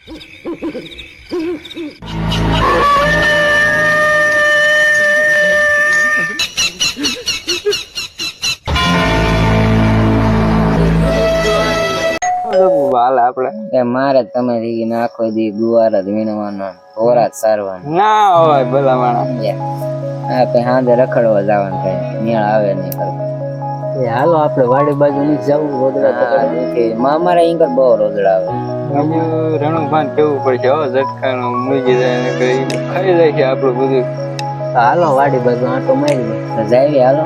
હાલ આપડે એ મારે તમે નાખો દી ગુવાર જ વીણવાનો ઓરા જ સારવાનો ના હોય ભલા માણસ હા તો હાંજે રખડવા જવાનું થાય મેળ આવે નહીં કરવા એ હાલો આપણે વાડી બાજુ ની જવું રોદડા અમારે અહીં બહુ રોદડા આવે બીજું રણુભાન કેવું પડશે હો ઝટકાનું મૂકી જાય ને કઈ ખાઈ જાય છે આપણું બધું હાલો વાડી બાજુ આટો મારી જાય હાલો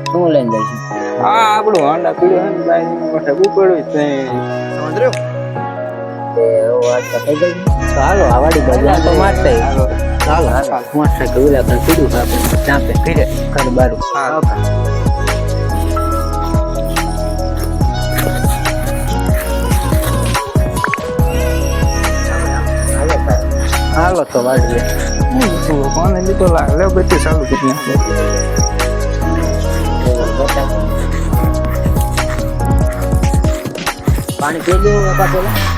શું લઈને જઈશું હા આપણું હોન્ડા પીડ્યો ને બાઈ મોટે ઉપડ્યું જ હાલો આ વાડી બાજુ આટો મારતા ચાલો મોટરસાઇકલ ઉલા kan પીડ્યું આપણે ચાપે ફીરે ઘર બારું હાલો તો વાડી કોને લીધો લાગે બધી ચાલુ કરી પાણી પી લેવું પેલા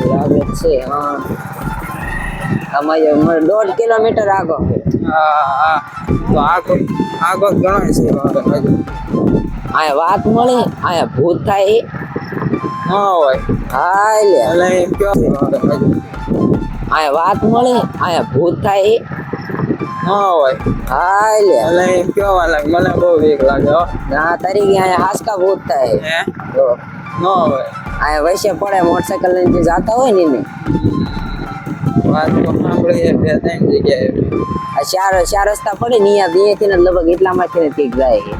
લાગે છે હા અમારે 1.5 કિલોમીટર આગળ હા તો આગળ ગણાય છે આ વાત મળે આ ભૂત થાય હા હોય હા લે એટલે એમ કયો આ વાત મળે આ ભૂત થાય હા હોય હા લે એટલે એમ કેવા લાગે મને બહુ બીક લાગે હો ના તરીકે આ હાસકા ભૂત થાય હે તો ન હોય આ વૈસે પડે મોટરસાઇકલ લઈને જે જાતા હોય ને એને વાત તો સાંભળી બે ત્રણ જગ્યાએ આ ચાર રસ્તા પડે ને અહીંયાથી ને લગભગ એટલામાંથી ને ઠીક જાય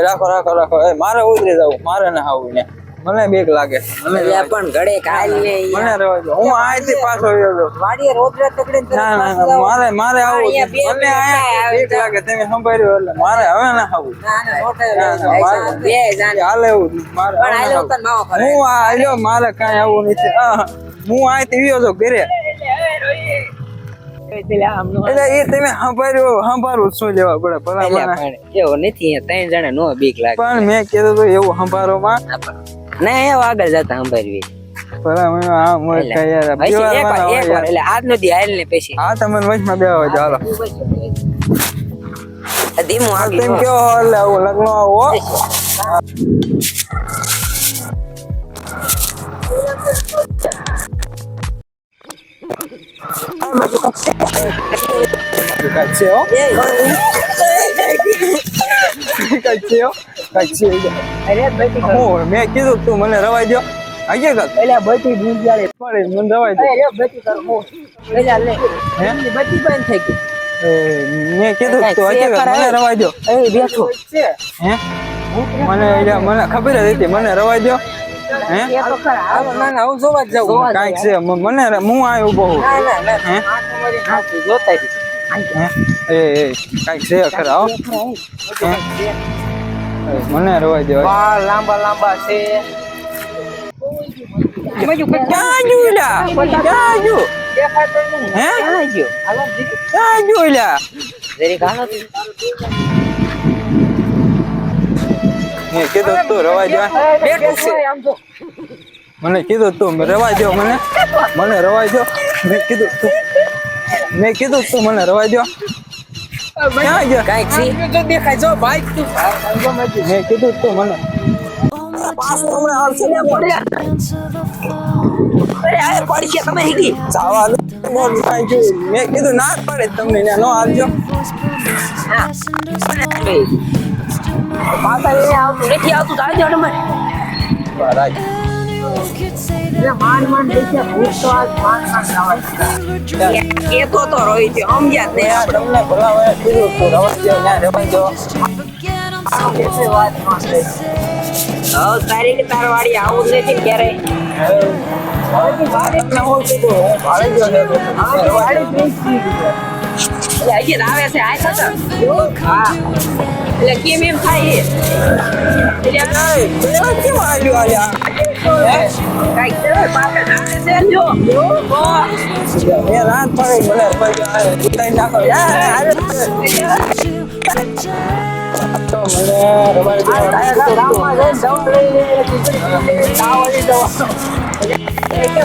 રાખો એ મારે ઉતરી જવું મારે ના આવું ને મને બીક લાગે મને એટલે પણ ઘડે કાલ ને મને રહેવા દો હું આયથી પાછો આવ્યો તો વાડીએ રોટલા તકડીને ના મારે આવું મને આયા બીક લાગે તમે સંભાળ્યો એટલે મારે હવે ના આવું બે જાણે હાલે એવું મારે પણ આલ્યો તન માવો કરે હું આલ્યો મારે કાંઈ આવું નથી હું આયથી આવ્યો તો ઘરે એટલે એ તમે સંભાળવું શું લેવા પડે ભલા એવો નથી ત્રણ જણા નો બીક લાગે પણ મેં કીધું તો એવું સંભાળો માં ના એવો આગળ જતા સંભાળવી ભલા મને આ મોય કઈ યાર એટલે આજ નો દી હાલ ને પછી હા તમને વચમાં બેહવા દો હાલો ધીમું આગળ તેમ કયો એટલે આવું લગ્ન આવો મેં કીધું તું મને રવાઈ દો આજે મને રવાઈ દો મેં કીધું તું આજે મને રવાઈ દો બેઠો હે મને ખબર જ હતી મને રવાઈ દો હે ના હું જોવા જ જાઉં કાંઈક છે મને હું આ ઉભો હું જોતા એ કાંઈક છે ખરા હો મને રવાઈ દો લાંબા છે ક્યાં ગયું લ્યા? ક્યાં ગયું? હે? ક્યાં ગયું લ્યા? મેં કીધું તું રવા દે. મને કીધું તું રવા દો મને રવા દો. મેં કીધું તું મને રવા દો. ક્યાં ગયો? દેખાય જો ભાઈ મેં કીધું તું મને મેં કીધું ના પડે તમને નો આવજો. તારી તારવાડી આવું નથી ક્યારે આવે છે એટલે કેમ એમ થાય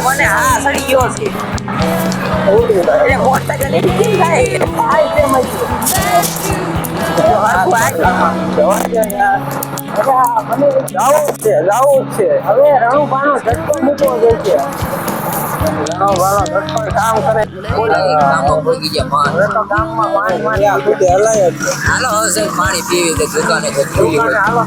મને હા સડી ગયો છે મોટા ગલી કેમ થાય હવે રણુભાનો ઝટકો મૂકવો જોઈએ. કામ કરે ગામમાં પાણી હલાય હાલો પાણી પીવી દુકાને હાલો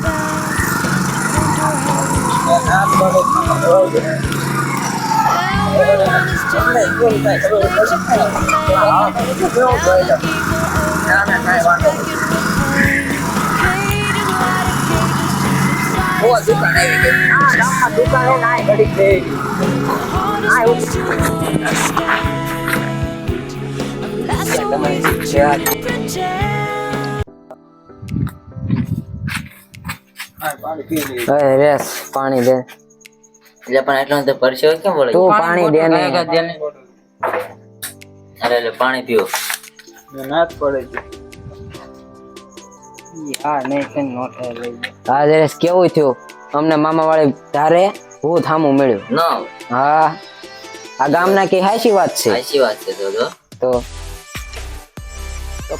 પાણી દે એટલે પણ એટલો તો પરસ્યો કેમ બોલે તું પાણી દે ને અરે એટલે પાણી પીઓ ના જ પડે છે. હા જરેશ કેવું થયું અમને મામા વાળી ધારે ભૂત થામું મળ્યું ના હા આ ગામના કે હાચી વાત છે તો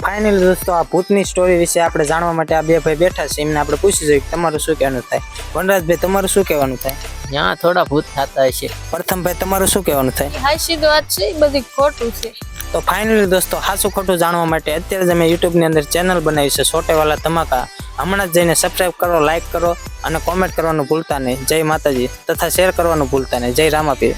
ફાઇનલી દોસ્તો આ ભૂતની સ્ટોરી વિશે આપણે જાણવા માટે આ બે ભાઈ બેઠા છે એમને આપણે પૂછી જોઈએ તમારું શું કહેવાનું થાય. વનરાજભાઈ તમારું શું કહેવાનું થાય? ત્યાં થોડા ભૂત થતા હશે. પ્રથમભાઈ તમારું શું કહેવાનું થાય? હાચી વાત છે બધી ખોટું છે. તો ફાઇનલી દોસ્તો હાચું ખોટું જાણવા માટે અત્યારે જ અમે યુટ્યુબની અંદર ચેનલ બનાવી છે સોટેવાલા ધમાકા. હમણાં જ જઈને સબસ્ક્રાઇબ કરો, લાઈક કરો અને કોમેન્ટ કરવાનું ભૂલતા નહીં. જય માતાજી તથા શેર કરવાનું ભૂલતા નહીં. જય રામાપીર.